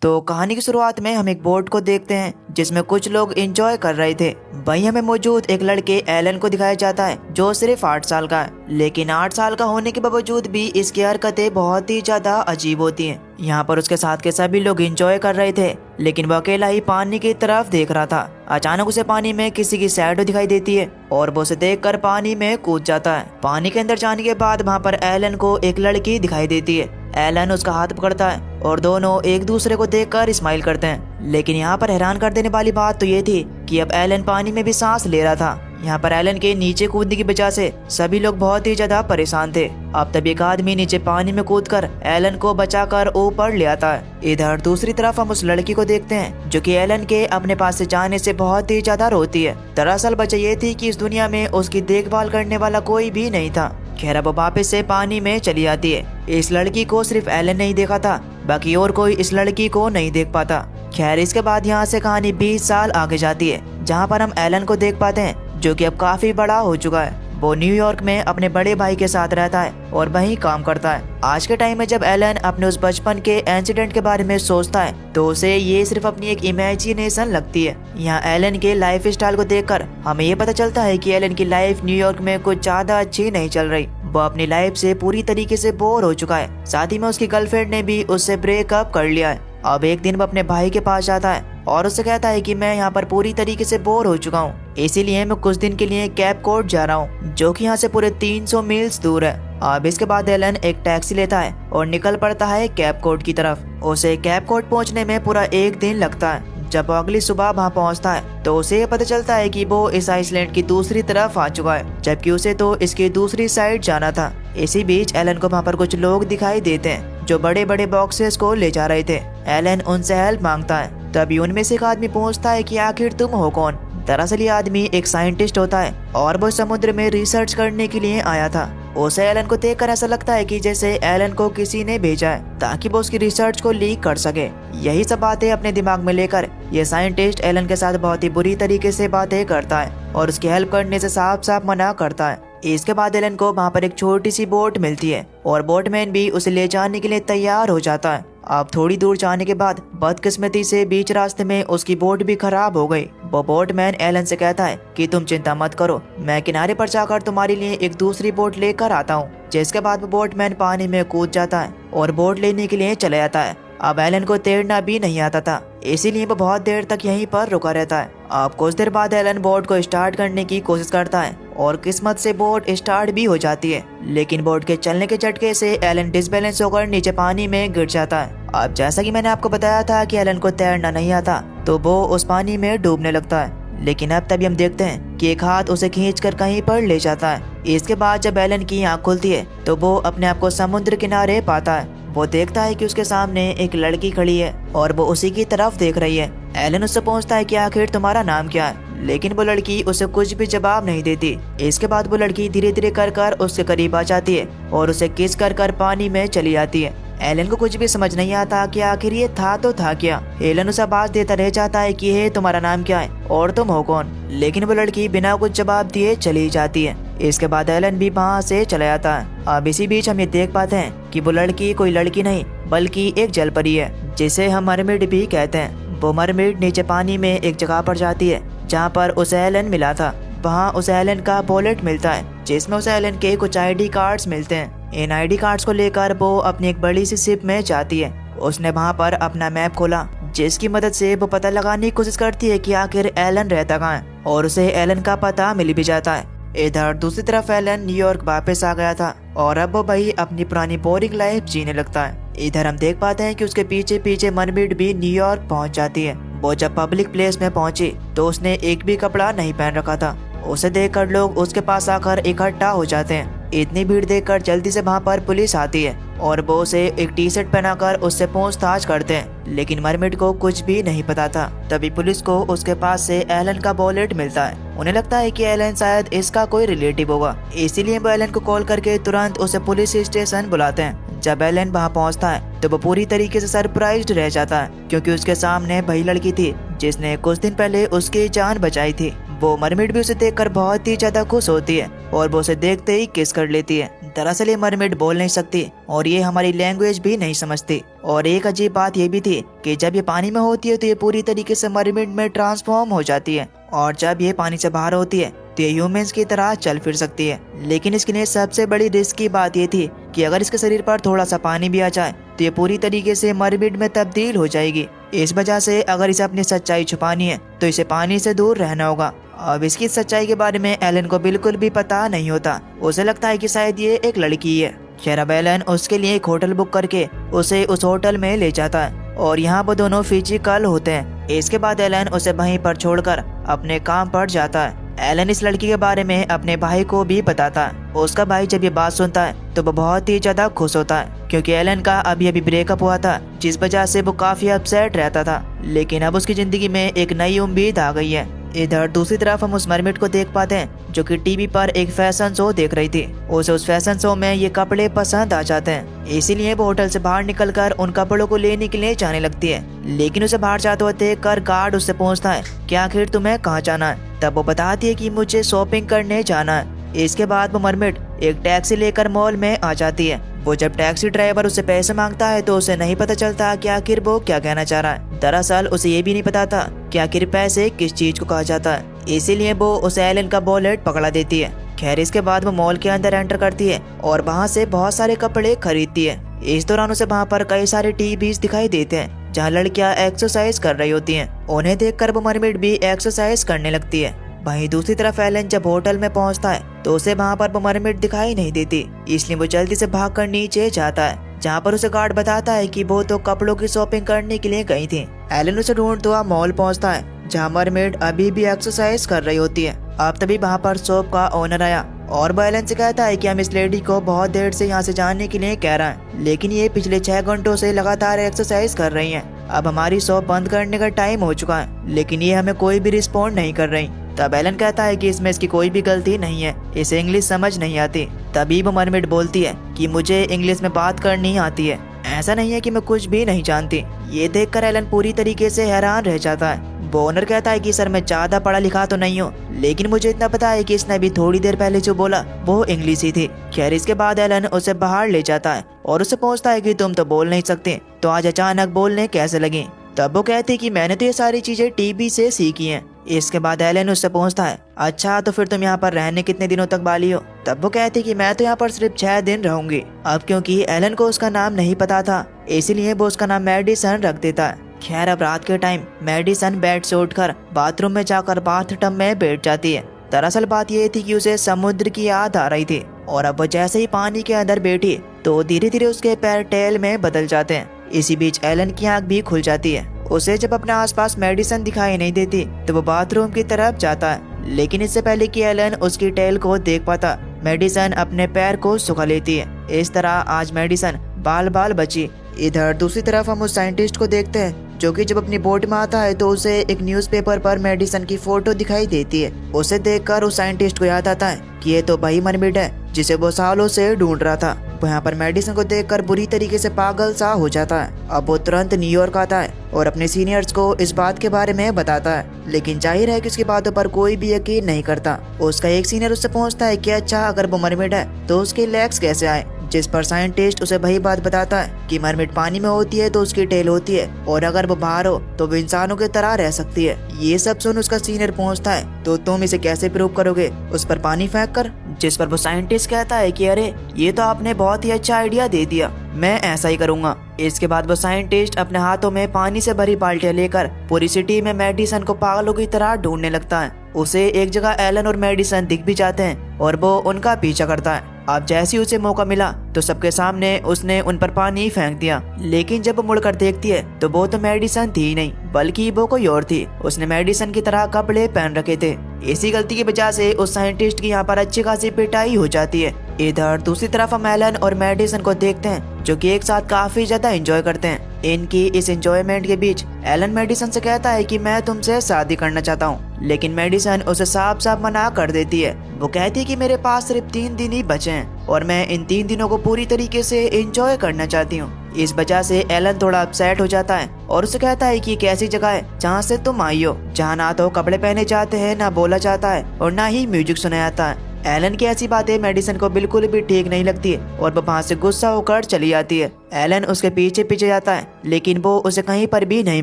तो कहानी की शुरुआत में हम एक बोट को देखते हैं जिसमें कुछ लोग एंजॉय कर रहे थे। वहीं हमें मौजूद एक लड़के एलन को दिखाया जाता है जो सिर्फ 8 साल का है, लेकिन 8 साल का होने के बावजूद भी इसकी हरकतें बहुत ही ज्यादा अजीब होती हैं। यहाँ पर उसके साथ के सभी लोग एंजॉय कर रहे थे, लेकिन वो अकेला ही पानी की तरफ देख रहा था। अचानक उसे पानी में किसी की शैडो दिखाई देती है और वो उसे देखकर पानी में कूद जाता है। पानी के अंदर जाने के बाद वहाँ पर एलन को एक लड़की दिखाई देती है। एलन उसका हाथ पकड़ता है और दोनों एक दूसरे को देखकर स्माइल करते हैं। लेकिन यहाँ पर हैरान कर देने वाली बात तो ये थी कि अब एलन पानी में भी सांस ले रहा था। यहाँ पर एलन के नीचे कूदने की वजह से सभी लोग बहुत ही ज्यादा परेशान थे। अब तब एक आदमी नीचे पानी में कूदकर एलन को बचाकर ऊपर ले आता है। इधर दूसरी तरफ हम उस लड़की को देखते हैं जो कि एलन के अपने पास से जाने से बहुत ही ज्यादा रोती है। दरअसल वजह ये थी कि इस दुनिया में उसकी देखभाल करने वाला कोई भी नहीं था। खैर अब वापस से पानी में चली जाती है। इस लड़की को सिर्फ एलन नहीं देखा था, बाकी और कोई इस लड़की को नहीं देख पाता। खैर इसके बाद यहाँ से कहानी 20 साल आगे जाती है, जहाँ पर हम एलन को देख पाते हैं जो कि अब काफी बड़ा हो चुका है। वो न्यूयॉर्क में अपने बड़े भाई के साथ रहता है और वहीं काम करता है। आज के टाइम में जब एलन अपने उस बचपन के इंसिडेंट के बारे में सोचता है तो उसे ये सिर्फ अपनी एक इमेजिनेशन लगती है। यहाँ एलन के लाइफ स्टाइल को देखकर हमें ये पता चलता है कि एलन की लाइफ न्यूयॉर्क में कुछ ज्यादा अच्छी नहीं चल रही। वो अपनी लाइफ से पूरी तरीके से बोर हो चुका है। साथ ही में उसकी गर्लफ्रेंड ने भी उससे ब्रेकअप कर लिया है। अब एक दिन वो अपने भाई के पास जाता है और उससे कहता है कि मैं यहाँ पर पूरी तरीके से बोर हो चुका हूँ, इसीलिए मैं कुछ दिन के लिए कैप कोड जा रहा हूँ, जो कि यहाँ से पूरे 300 मील्स दूर है। अब इसके बाद एलन एक टैक्सी लेता है और निकल पड़ता है कैप कोड की तरफ। उसे कैप कोड पहुँचने में पूरा 1 दिन लगता है। जब वो अगली सुबह वहाँ पहुँचता है तो उसे पता चलता है कि वो इस आइसलैंड की दूसरी तरफ आ चुका है, जबकि उसे तो इसकी दूसरी साइड जाना था। इसी बीच एलन को वहाँ पर कुछ लोग दिखाई देते हैं जो बड़े बड़े बॉक्सेस को ले जा रहे थे। एलन उनसे हेल्प मांगता है, तभी उनमें से एक आदमी पूछता है कि आखिर तुम हो कौन। दरअसल ये आदमी एक साइंटिस्ट होता है और वो समुद्र में रिसर्च करने के लिए आया था। उसे एलन को देखकर ऐसा लगता है कि जैसे एलन को किसी ने भेजा है ताकि वो उसकी रिसर्च को लीक कर सके। यही सब बातें अपने दिमाग में लेकर ये साइंटिस्ट एलन के साथ बहुत ही बुरी तरीके से बातें करता है और उसकी हेल्प करने से साफ साफ मना करता है। इसके बाद एलन को वहाँ पर एक छोटी सी बोट मिलती है और बोटमैन भी उसे ले जाने के लिए तैयार हो जाता है। अब थोड़ी दूर जाने के बाद बदकिस्मती से बीच रास्ते में उसकी बोट भी खराब हो गई। वो बोटमैन एलन से कहता है कि तुम चिंता मत करो, मैं किनारे पर जाकर तुम्हारे लिए एक दूसरी बोट लेकर आता हूँ। जिसके बाद वो बोटमैन पानी में कूद जाता है और बोट लेने के लिए चला जाता है। अब एलन को तैरना भी नहीं आता था, इसीलिए वो बहुत देर तक यहीं पर रुका रहता है। अब कुछ देर बाद एलन बोट को स्टार्ट करने की कोशिश करता है और किस्मत से बोट स्टार्ट भी हो जाती है, लेकिन बोट के चलने के झटके से एलन डिसबैलेंस होकर नीचे पानी में गिर जाता है। अब जैसा कि मैंने आपको बताया था कि एलन को तैरना नहीं आता, तो वो उस पानी में डूबने लगता है। लेकिन अब तभी हम देखते हैं कि एक हाथ उसे खींचकर कहीं पर ले जाता है। इसके बाद जब एलन की आँख खुलती है तो वो अपने आप को समुद्र किनारे पाता है। वो देखता है कि उसके सामने एक लड़की खड़ी है और वो उसी की तरफ देख रही है। एलन उससे पूछता है कि आखिर तुम्हारा नाम क्या है, लेकिन वो लड़की उसे कुछ भी जवाब नहीं देती। इसके बाद वो लड़की धीरे धीरे कर उसके करीब आ जाती है और उसे किस कर पानी में चली जाती है। एलन को कुछ भी समझ नहीं आता कि आखिर ये था तो था क्या। एलन उसे आवाज देता रह जाता है कि हे तुम्हारा नाम क्या है और तुम हो कौन, लेकिन वो लड़की बिना कुछ जवाब दिए चली जाती है। इसके बाद एलन भी वहाँ से चला जाता है। अब इसी बीच हम ये देख पाते हैं कि वो लड़की कोई लड़की नहीं बल्कि एक जलपरी है, जिसे हम मरमेड भी कहते हैं। वो मरमेड नीचे पानी में एक जगह पर जाती है जहाँ पर उसे एलन मिला था। वहाँ उसे एलन का वॉलेट मिलता है जिसमें उसे एलन के कुछ आईडी कार्ड्स मिलते हैं। इन आईडी कार्ड्स को लेकर वो अपनी एक बड़ी सी शिप में जाती है। उसने वहाँ पर अपना मैप खोला जिसकी मदद से वो पता लगाने की कोशिश करती है कि आखिर एलन रहता कहाँ है, और उसे एलन का पता मिल भी जाता है। इधर दूसरी तरफ एलन न्यूयॉर्क वापस आ गया था और अब वो भाई अपनी पुरानी बोरिंग लाइफ जीने लगता है। इधर हम देख पाते हैं कि उसके पीछे पीछे मरमेड भी न्यूयॉर्क पहुंच जाती है। वो जब पब्लिक प्लेस में पहुंची तो उसने एक भी कपड़ा नहीं पहन रखा था। उसे देखकर लोग उसके पास आकर इकट्ठा हो जाते हैं। इतनी भीड़ देखकर जल्दी से वहाँ पर पुलिस आती है और वो उसे एक टी शर्ट पहनाकर उससे पूछताछ करते हैं, लेकिन मरमेड को कुछ भी नहीं पता था। तभी पुलिस को उसके पास से एलन का वॉलेट मिलता है। उन्हें लगता है कि एलन शायद इसका कोई रिलेटिव होगा, इसीलिए वो एलन को कॉल करके तुरंत उसे पुलिस स्टेशन बुलाते हैं। जब एलन वहाँ पहुँचता है तो वो पूरी तरीके से सरप्राइज्ड रह जाता है, क्योंकि उसके सामने वही लड़की थी जिसने कुछ दिन पहले उसकी जान बचाई थी। वो मरमेड भी उसे देखकर बहुत ही ज्यादा खुश होती है और वो उसे देखते ही किस कर लेती है। दरअसल ये मरमेड बोल नहीं सकती और ये हमारी लैंग्वेज भी नहीं समझती। और एक अजीब बात ये भी थी कि जब ये पानी में होती है तो ये पूरी तरीके से मरमेड में ट्रांसफॉर्म हो जाती है, और जब ये पानी से बाहर होती है तो ये ह्यूमंस की तरह चल फिर सकती है। लेकिन इसके लिए सबसे बड़ी रिस्क की बात ये थी कि अगर इसके शरीर पर थोड़ा सा पानी भी आ जाए तो ये पूरी तरीके से मरमेड में तब्दील हो जाएगी। इस वजह से अगर इसे अपनी सच्चाई छुपानी है तो इसे पानी से दूर रहना होगा। अब इसकी सच्चाई के बारे में एलन को बिल्कुल भी पता नहीं होता। उसे लगता है कि शायद ये एक लड़की है। खैर अब एलन उसके लिए एक होटल बुक करके उसे उस होटल में ले जाता है और यहाँ वो दोनों फिजिकल होते हैं। इसके बाद एलन उसे वहीं पर छोड़कर अपने काम पर जाता है। एलन इस लड़की के बारे में अपने भाई को भी बताता है। उसका भाई जब ये बात सुनता है तो वो बहुत ही ज्यादा खुश होता है, क्योंकि एलन का अभी अभी ब्रेकअप हुआ था, जिस वजह से वो काफी अपसेट रहता था। लेकिन अब उसकी जिंदगी में एक नई उम्मीद आ गई है। इधर दूसरी तरफ हम उस मरमेड को देख पाते हैं जो कि टीवी पर एक फैशन शो देख रही थी। उसे उस फैशन शो में ये कपड़े पसंद आ जाते हैं, इसीलिए वो होटल से बाहर निकलकर उन कपड़ों को लेने के लिए जाने लगती है। लेकिन उसे बाहर जाते हुए देखकर गार्ड उससे पूछता है कि आखिर तुम्हें कहाँ जाना है। तब वो बताती है कि मुझे शॉपिंग करने जाना है। इसके बाद वो मरमेड एक टैक्सी लेकर मॉल में आ जाती है। वो जब टैक्सी ड्राइवर उससे पैसे मांगता है तो उसे नहीं पता चलता कि आखिर वो क्या कहना चाह रहा है। दरअसल उसे ये भी नहीं पता था कि आखिर पैसे किस चीज को कहा जाता है, इसीलिए वो उसे एलन का वॉलेट पकड़ा देती है। खैर इसके बाद वो मॉल के अंदर एंटर करती है और वहाँ से बहुत सारे कपड़े खरीदती है। इस दौरान उसे वहाँ पर कई सारे टीवीज दिखाई देते हैं जहाँ लड़कियाँ एक्सरसाइज कर रही होती हैं। उन्हें देखकर वो मरमेड भी एक्सरसाइज करने लगती है। वहीं दूसरी तरफ एलन जब होटल में पहुंचता है तो उसे वहां पर वो मरमेड दिखाई नहीं देती, इसलिए वो जल्दी से भागकर नीचे जाता है, जहां पर उसे गार्ड बताता है कि वो तो कपड़ों की शॉपिंग करने के लिए गई थी। एलन उसे ढूंढता हुआ मॉल पहुंचता है जहां मरमेड अभी भी एक्सरसाइज कर रही होती है। अब तभी वहां पर शॉप का ओनर आया और वो एलन से कहता है कि हम इस लेडी को बहुत देर से यहाँ से जाने के लिए कह रहा है, लेकिन ये पिछले 6 घंटों से लगातार एक्सरसाइज कर रही हैं। अब हमारी शॉप बंद करने का टाइम हो चुका है, लेकिन ये हमें कोई भी रिस्पॉन्ड नहीं कर रही। तब एलन कहता है कि इसमें इसकी कोई भी गलती नहीं है, इसे इंग्लिश समझ नहीं आती। तभी वो मरमेड बोलती है कि मुझे इंग्लिश में बात करनी आती है, ऐसा नहीं है कि मैं कुछ भी नहीं जानती। ये देखकर एलन पूरी तरीके से हैरान रह जाता है। वो ओनर कहता है कि सर मैं ज्यादा पढ़ा लिखा तो नहीं हूँ, लेकिन मुझे इतना पता है कि इसने अभी थोड़ी देर पहले जो बोला वो इंग्लिश ही थी। खैर इसके बाद एलन उसे बाहर ले जाता है और उसे पूछता है कि तुम तो बोल नहीं सकते, तो आज अचानक बोलने कैसे लगी। तब वो कहती है कि मैंने तो ये सारी चीजें टीवी से सीखी हैं। इसके बाद एलन उससे पूछता है अच्छा तो फिर तुम यहाँ पर रहने कितने दिनों तक वाली हो। तब वो कहती कि मैं तो यहाँ पर सिर्फ 6 दिन रहूंगी। अब क्योंकि एलन को उसका नाम नहीं पता था, इसीलिए वो उसका नाम मेडिसन रख देता है। खैर अब रात के टाइम मेडिसन बेड से उठकर बाथरूम में जाकर बाथटब में बैठ जाती है। दरअसल बात यह थी कि उसे समुद्र की याद आ रही थी, और अब वो जैसे ही पानी के अंदर बैठी तो धीरे धीरे उसके पैर टेल में बदल जाते हैं। इसी बीच एलन की आंख भी खुल जाती है। उसे जब अपने आसपास मेडिसन दिखाई नहीं देती तो वो बाथरूम की तरफ जाता है, लेकिन इससे पहले कि एलन उसकी टेल को देख पाता, मेडिसन अपने पैर को सुखा लेती है। इस तरह आज मेडिसन बाल बाल बची। इधर दूसरी तरफ हम उस साइंटिस्ट को देखते हैं जो कि जब अपनी बोट में आता है तो उसे एक न्यूज़पेपर पर मेडिसन की फोटो दिखाई देती है। उसे देखकर उस साइंटिस्ट को याद आता है कि ये तो वही मरमेड है जिसे वो सालों से ढूंढ रहा था। वो यहाँ पर मेडिसन को देखकर बुरी तरीके से पागल सा हो जाता है। अब वो तुरंत न्यूयॉर्क आता है और अपने सीनियर्स को इस बात के बारे में बताता है, लेकिन जाहिर है कि उसकी बातों पर कोई भी यकीन नहीं करता। उसका एक सीनियर उससे पूछता है कि अच्छा अगर वो मरमेड है तो उसके लेग्स कैसे आए, जिस पर साइंटिस्ट उसे वही बात बताता है कि मरमेड पानी में होती है तो उसकी टेल होती है, और अगर वो बाहर हो तो वो इंसानों की तरह रह सकती है। ये सब सुन उसका सीनियर पूछता है तो तुम इसे कैसे प्रूव करोगे, उस पर पानी फेंक कर। जिस पर वो साइंटिस्ट कहता है कि अरे ये तो आपने बहुत ही अच्छा आइडिया दे दिया, मैं ऐसा ही करूंगा। इसके बाद वो साइंटिस्ट अपने हाथों में पानी से भरी बाल्टियां लेकर पूरी सिटी में मेडिसन को पागलों की तरह ढूंढने लगता है। उसे एक जगह एलन और मेडिसन दिख भी जाते हैं और वो उनका पीछा करता है। अब जैसे ही उसे मौका मिला तो सबके सामने उसने उन पर पानी फेंक दिया, लेकिन जब वो मुड़कर देखती है तो वो तो मेडिसन थी ही नहीं, बल्कि वो कोई और थी। उसने मेडिसन की तरह कपड़े पहन रखे थे। इसी गलती की वजह से उस साइंटिस्ट की यहाँ पर अच्छी खासी पिटाई हो जाती है। इधर दूसरी तरफ हम एलन और मेडिसन को देखते हैं जो कि एक साथ काफी ज्यादा एंजॉय करते हैं। इनकी इस एंजॉयमेंट के बीच एलन मेडिसन से कहता है कि मैं तुमसे शादी करना चाहता हूँ, लेकिन मेडिसन उसे साफ साफ मना कर देती है। वो कहती है कि मेरे पास सिर्फ 3 दिन ही बचे हैं और मैं इन 3 दिनों को पूरी तरीके से एंजॉय करना चाहती हूँ। इस वजह से एलन थोड़ा अपसेट हो जाता है और उसे कहता है कि एक ऐसी जगह है जहाँ से तुम आई हो, जहाँ ना तो कपड़े पहने जाते हैं, ना बोला जाता है और ना ही म्यूजिक सुना जाता है। एलन की ऐसी बातें मेडिसन को बिल्कुल भी ठीक नहीं लगती और वो वहाँ से गुस्सा होकर चली जाती है। एलन उसके पीछे पीछे जाता है लेकिन वो उसे कहीं पर भी नहीं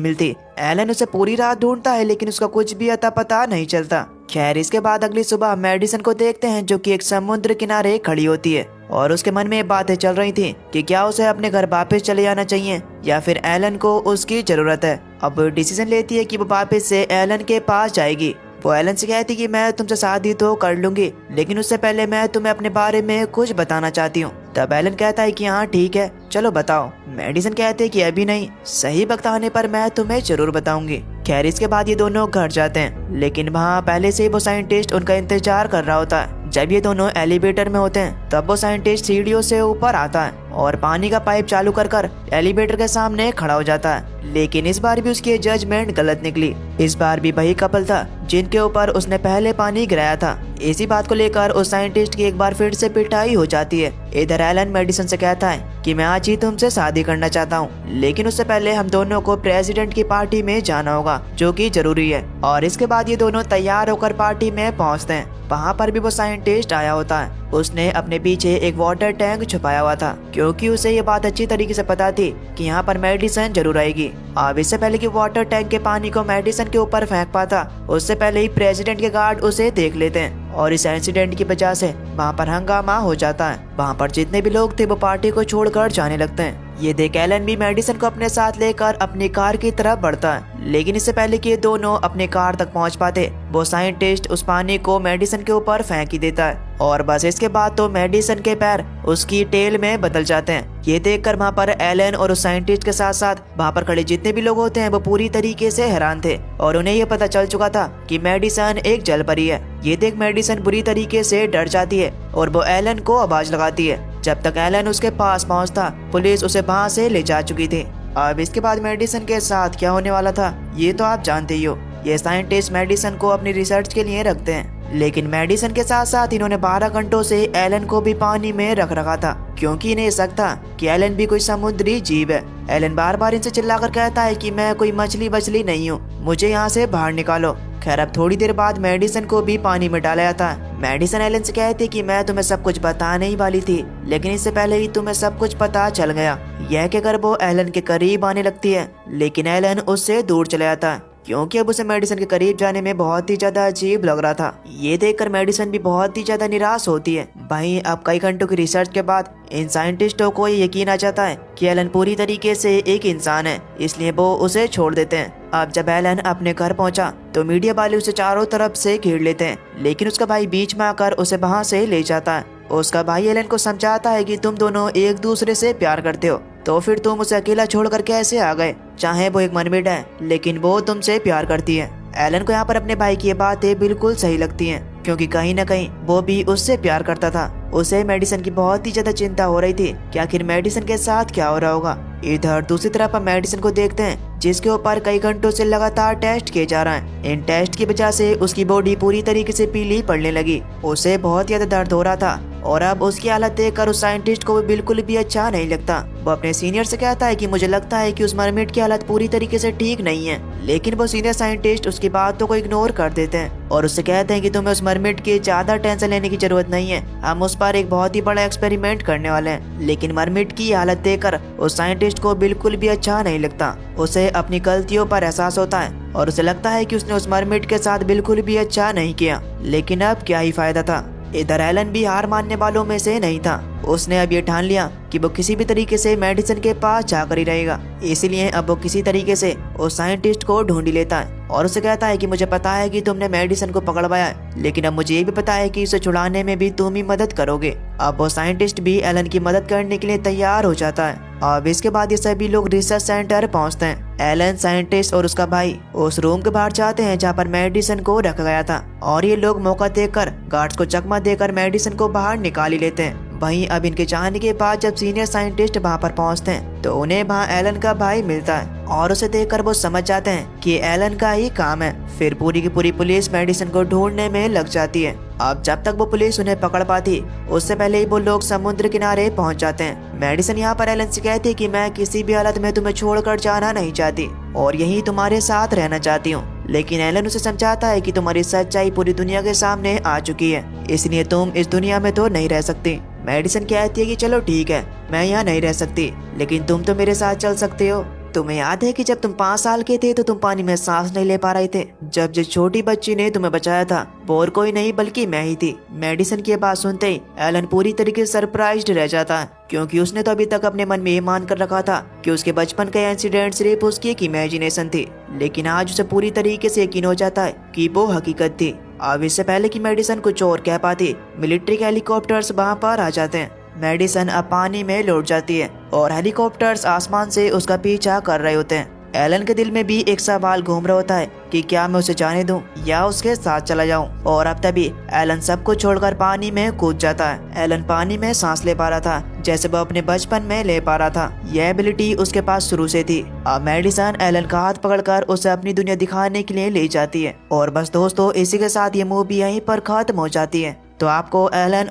मिलती। एलन उसे पूरी रात ढूंढता है लेकिन उसका कुछ भी अता पता नहीं चलता। खैर, इसके बाद अगली सुबह मेडिसन को देखते हैं जो कि एक समुद्र किनारे खड़ी होती है और उसके मन में बातें चल रही थी कि क्या उसे अपने घर वापस चले जाना चाहिए या फिर एलन को उसकी जरूरत है। अब वो डिसीजन लेती है कि वो वापस से एलन के पास जाएगी। वो एलन से कहती कि मैं तुमसे शादी तो कर लूंगी लेकिन उससे पहले मैं तुम्हें अपने बारे में कुछ बताना चाहती हूँ। तब एलन कहता है कि हाँ ठीक है, चलो बताओ। मेडिसन कहते हैं कि अभी नहीं, सही वक्त आने पर मैं तुम्हें जरूर बताऊंगी। खैर, इसके बाद ये दोनों घर जाते हैं लेकिन वहाँ पहले से ही वो साइंटिस्ट उनका इंतजार कर रहा होता है। जब ये दोनों एलिवेटर में होते हैं तब वो साइंटिस्ट सीढ़ियों से ऊपर आता है और पानी का पाइप चालू कर एलिवेटर के सामने खड़ा हो जाता है। लेकिन इस बार भी उसकी जजमेंट गलत निकली। इस बार भी वही कपल था जिनके ऊपर उसने पहले पानी गिराया था। इसी बात को लेकर उस साइंटिस्ट की एक बार फिर से पिटाई हो जाती है। इधर एलन मेडिसन से कहता है कि मैं आज ही तुमसे शादी करना चाहता हूँ लेकिन उससे पहले हम दोनों को प्रेसिडेंट की पार्टी में जाना होगा जो कि जरूरी है। और इसके बाद ये दोनों तैयार होकर पार्टी में पहुँचते हैं। वहाँ पर भी वो साइंटिस्ट आया होता है। उसने अपने पीछे एक वाटर टैंक छुपाया हुआ था क्योंकि उसे ये बात अच्छी तरीके से पता थी कि यहाँ पर मेडिसन जरूर आएगी। अब इससे पहले कि वाटर टैंक के पानी को मेडिसन के ऊपर फेंक पाता उससे पहले ही प्रेसिडेंट के गार्ड उसे देख लेते हैं और इस इंसिडेंट की वजह से वहाँ पर हंगामा हो जाता है। वहाँ पर जितने भी लोग थे वो पार्टी को छोड़कर जाने लगते हैं। ये देख एलन भी मेडिसन को अपने साथ लेकर अपनी कार की तरफ बढ़ता है लेकिन इससे पहले कि ये दोनों अपने कार तक पहुंच पाते वो साइंटिस्ट उस पानी को मेडिसन के ऊपर फेंक ही देता है और बस इसके बाद तो मेडिसन के पैर उसकी टेल में बदल जाते हैं। ये देखकर वहाँ पर एलन और उस साइंटिस्ट के साथ साथ वहाँ पर खड़े जितने भी लोग होते हैं वो पूरी तरीके से हैरान थे और उन्हें ये पता चल चुका था कि मेडिसन एक जल परी है। ये देख मेडिसन बुरी तरीके से डर जाती है और वो एलन को आवाज लगाती है। जब तक एलन उसके पास पहुंचता पुलिस उसे वहां से ले जा चुकी थी। अब इसके बाद मेडिसन के साथ क्या होने वाला था ये तो आप जानते ही हो। ये साइंटिस्ट मेडिसन को अपनी रिसर्च के लिए रखते हैं लेकिन मेडिसन के साथ साथ इन्होंने 12 घंटों से एलन को भी पानी में रख रखा था क्योंकि इन्हें शक था कि एलन भी कोई समुद्री जीव है। एलन बार बार इनसे चिल्लाकर कहता है कि मैं कोई मछली बछली नहीं हूँ, मुझे यहाँ से बाहर निकालो। खैर, अब थोड़ी देर बाद मेडिसन को भी पानी में डाला जाता है। मेडिसन एलन से कहती कि मैं तुम्हें सब कुछ बताने ही वाली थी लेकिन इससे पहले ही तुम्हें सब कुछ पता चल गया। यह कहकर वो एलन के करीब आने लगती है लेकिन एलन उससे दूर चला जाता है क्योंकि अब उसे मेडिसन के करीब जाने में बहुत ही ज्यादा अजीब लग रहा था। ये देखकर मेडिसन भी बहुत ही ज्यादा निराश होती है। भाई, अब कई घंटों की रिसर्च के बाद इन साइंटिस्टों को ये यकीन आ जाता है कि एलन पूरी तरीके से एक इंसान है, इसलिए वो उसे छोड़ देते हैं। अब जब एलन अपने घर पहुंचा तो मीडिया वाले उसे चारों तरफ से घेर लेते हैं लेकिन उसका भाई बीच में आकर उसे वहां से ले जाता है। उसका भाई एलन को समझाता है कि तुम दोनों एक दूसरे से प्यार करते हो तो फिर तुम उसे अकेला छोड़कर कैसे आ गए। चाहे वो एक मरमिट है लेकिन वो तुमसे प्यार करती है। एलन को यहाँ पर अपने भाई की बातें बिल्कुल सही लगती हैं क्योंकि कहीं न कहीं वो भी उससे प्यार करता था। उसे मेडिसन की बहुत ही ज्यादा चिंता हो रही थी कि आखिर मेडिसन के साथ क्या हो रहा होगा। इधर दूसरी तरफ हम मेडिसन को देखते हैं जिसके ऊपर कई घंटों से लगातार टेस्ट किए जा रहे हैं। इन टेस्ट की वजह से उसकी बॉडी पूरी तरीके से पीली पड़ने लगी। उसे बहुत ज्यादा दर्द हो रहा था और अब उसकी हालत देखकर उस साइंटिस्ट को बिल्कुल भी अच्छा नहीं लगता। वो अपने सीनियर से कहता है कि मुझे लगता है कि उस मरमिट की हालत पूरी तरीके से ठीक नहीं है लेकिन वो सीनियर साइंटिस्ट उसकी बातों को इग्नोर कर देते हैं और उससे कहते हैं कि तुम्हें उस मरमिट की ज्यादा टेंशन लेने की जरूरत नहीं है, हम उस पर एक बहुत ही बड़ा एक्सपेरिमेंट करने वाले हैं। लेकिन मरमिट की हालत देखकर उस साइंटिस्ट को बिल्कुल भी अच्छा नहीं लगता। उसे अपनी गलतियों पर एहसास होता है और उसे लगता है कि उसने उस मरमिट के साथ बिल्कुल भी अच्छा नहीं किया, लेकिन अब क्या ही फायदा था। इधर एलन भी हार मानने वालों में से नहीं था। उसने अब ये ठान लिया कि वो किसी भी तरीके से मेडिसन के पास जाकर ही रहेगा, इसलिए अब वो किसी तरीके से उस साइंटिस्ट को ढूंढ लेता है और उसे कहता है कि मुझे पता है कि तुमने मेडिसन को पकड़वाया है लेकिन अब मुझे ये भी पता है कि इसे छुड़ाने में भी तुम ही मदद करोगे। अब वो साइंटिस्ट भी एलन की मदद करने के लिए तैयार हो जाता है। अब इसके बाद ये सभी लोग रिसर्च सेंटर पहुंचते हैं। एलन, साइंटिस्ट और उसका भाई उस रूम के बाहर जाते हैं जहाँ पर मेडिसन को रखा गया था और ये लोग मौका देखकर गार्ड्स को चकमा देकर मेडिसन को बाहर निकाल ही लेते हैं। वहीं अब इनके जाने के बाद जब सीनियर साइंटिस्ट वहाँ पर पहुँचते हैं तो उन्हें वहाँ एलन का भाई मिलता है और उसे देखकर वो समझ जाते हैं कि एलन का ही काम है। फिर पूरी की पूरी पुलिस मेडिसन को ढूंढने में लग जाती है। अब जब तक वो पुलिस उन्हें पकड़ पाती उससे पहले ही वो लोग समुद्र किनारे पहुंच जाते हैं। मेडिसन यहाँ पर एलन से कहती है कि मैं किसी भी हालत में तुम्हें छोड़कर जाना नहीं चाहती और यही तुम्हारे साथ रहना चाहती हूँ। लेकिन एलन उसे समझाता है कि तुम्हारी सच्चाई पूरी दुनिया के सामने आ चुकी है, इसलिए तुम इस दुनिया में तो नहीं रह सकती। मेडिसन कहती है कि चलो ठीक है, मैं यहाँ नहीं रह सकती, लेकिन तुम तो मेरे साथ चल सकते हो। तुम्हें याद है कि जब तुम 5 साल के थे तो तुम पानी में सांस नहीं ले पा रहे थे, जब जिस छोटी बच्ची ने तुम्हें बचाया था वो और कोई नहीं बल्कि मैं ही थी। मेडिसन की बात सुनते ही एलन पूरी तरीके से सरप्राइज्ड रह जाता है, क्योंकि उसने तो अभी तक अपने मन में ये मान कर रखा था कि उसके बचपन का इंसिडेंट सिर्फ उसकी एक इमेजिनेशन थी, लेकिन आज उसे पूरी तरीके से यकीन हो जाता है कि वो हकीकत थी। अब इससे पहले कि मेडिसन कुछ और कह पाती, मिलिट्री के हेलीकॉप्टर्स वहाँ पर आ जाते हैं। मेडिसन अब पानी में लौट जाती है और हेलीकॉप्टर्स आसमान से उसका पीछा कर रहे होते हैं। एलन के दिल में भी एक सवाल घूम रहा होता है कि क्या मैं उसे जाने दूं या उसके साथ चला जाऊं। और अब तभी एलन सबको छोड़कर पानी में कूद जाता है। एलन पानी में सांस ले पा रहा था जैसे वो अपने बचपन में ले पा रहा था। यह एबिलिटी उसके पास शुरू से थी। अब मेडिसन एलन का हाथ पकड़कर उसे अपनी दुनिया दिखाने के लिए ले जाती है। और बस दोस्तों, इसी के साथ ये मूवी यहीं पर खत्म हो जाती है। तो आपको एलन